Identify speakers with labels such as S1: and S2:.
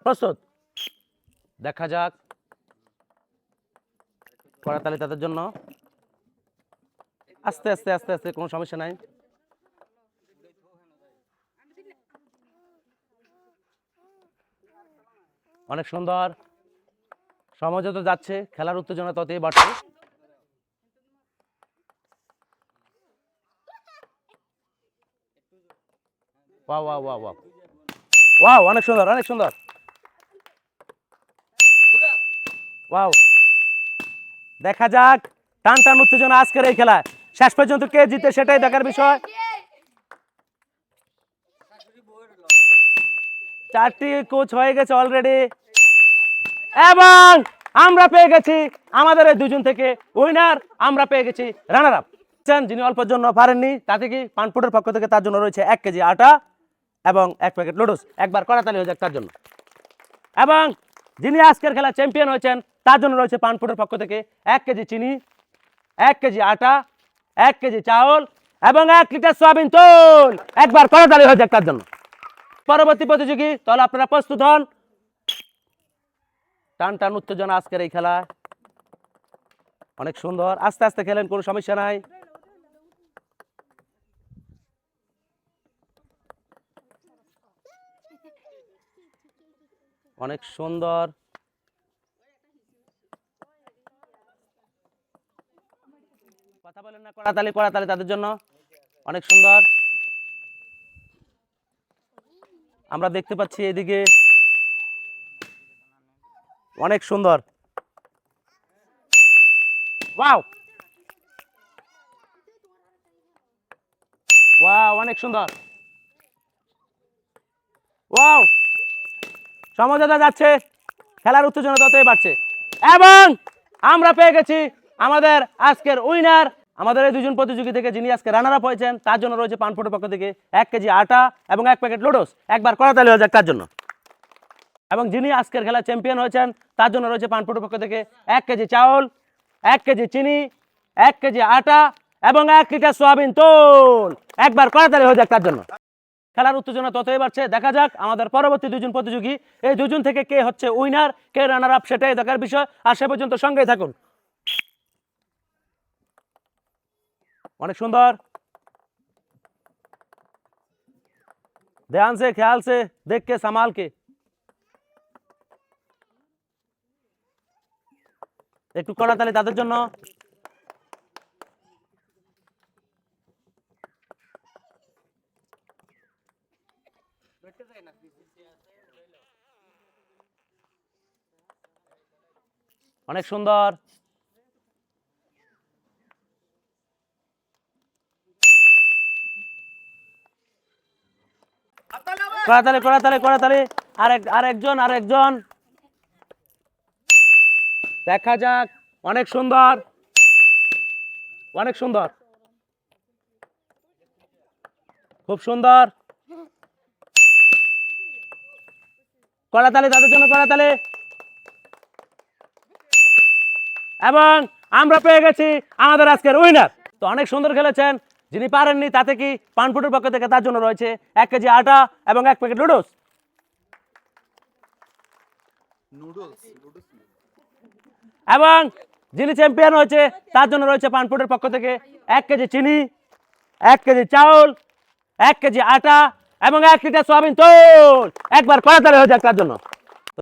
S1: প্রস্তুত, দেখা যাক। করতালি তাদের জন্য। আস্তে আস্তে আস্তে আস্তে, কোনো সমস্যা নাই। অনেক সুন্দর। সময় যত যাচ্ছে খেলার উত্তেজনা ততই বাড়ছে। Wow wow wow wow wow, অনেক সুন্দর অনেক সুন্দর। ওয়াও, দেখা যাক টান টান উত্তেজনা আজকের এই খেলায়। শেষ পর্যন্ত কে জিতে সেটাই দেখার বিষয়। 4টি কোচ হয়ে গেছে অলরেডি, এবং আমরা পেয়ে গেছি আমাদের এই দুজন থেকে উইনার, আমরা পেয়ে গেছি রানার আপ। যিনি অল্পের জন্য পারেননি, তাতে কি পানপুটের পক্ষ থেকে তার জন্য রয়েছে 1 কেজি আটা এবং 1 প্যাকেট লুডুস। একবার করাতালি হয়ে যাক তার জন্য। এবং যিনি আজকের খেলা চ্যাম্পিয়ন হয়েছেন, তার জন্য রয়েছে পানপুটের পক্ষ থেকে 1 কেজি চিনি, 1 কেজি আটা, 1 কেজি চাউল এবং 1 লিটার সয়াবিন তেল। একবার করাতালি হয়ে যাক তার জন্য। পরবর্তী প্রতিযোগী, তাহলে আপনারা প্রস্তুত হন। টান টান উত্তেজনা আজকের এই খেলা। অনেক সুন্দর, আস্তে আস্তে খেলেন, কোনো সমস্যা নাই। অনেক সুন্দর। কথা বলেন না, করাতালি করাতালি তাদের জন্য। অনেক সুন্দর। আমরা দেখতে পাচ্ছি এদিকে অনেক সুন্দর। ওয়াও ওয়াও, অনেক সুন্দর। ওয়াও, সমঝোতা যাচ্ছে, খেলার উত্তেজনা ততই বাড়ছে। এবং আমরা পেয়ে গেছি আমাদের আজকের উইনার। আমাদের এই দুজন প্রতিযোগী থেকে যিনি আজকে রানার আপ হয়েছেন, তার জন্য রয়েছে পানপুটের পক্ষ থেকে 1 কেজি আটা এবং 1 প্যাকেট লুডুস। একবার করাতালি হয়ে যাক তার জন্য। এবং যিনি আজকের খেলা চ্যাম্পিয়ন হয়েছেন, তার জন্য রয়েছে পানপুটের পক্ষ থেকে 1 কেজি চাউল, 1 কেজি চিনি, 1 কেজি আটা এবং 1 লিটার সয়াবিন তেল। একবার করাতালি হয়ে যাক তার জন্য। খেলার উত্তেজনা ততই বাড়ছে। দেখা যাক আমাদের পরবর্তী দুজন প্রতিযোগী, এই দুজন থেকে কে হচ্ছে উইনার, কে রানার আপ, সেটাই দেখার বিষয়। আর সে পর্যন্ত সঙ্গেই থাকুন। অনেক সুন্দর। ध्यान से, ख्याल से, देख के, संभाल के। একটু করতালি তাদের জন্য। অনেক সুন্দর। করাতালি করাতালি করাতালি। আরেকজন। দেখা যাক। অনেক সুন্দর অনেক সুন্দর, খুব সুন্দর। করতালি তাদের জন্য, করতালি। এবং আমরা পেয়ে গেছি আমাদের আজকের উইনার। তো অনেক সুন্দর খেলেছেন। যিনি পারেননি, তাতে কি পানপুটের পক্ষ থেকে তার জন্য রয়েছে 1 কেজি আটা এবং 1 প্যাকেট লুডুস। এবং যিনি চ্যাম্পিয়ন হয়েছে, তার জন্য রয়েছে পানপুটের পক্ষ থেকে 1 কেজি চিনি, 1 কেজি চাউল, 1 কেজি আটা এবং 1 লিটার সয়াবিন তেল। একবার করাতালি হয়ে যাক তার জন্য।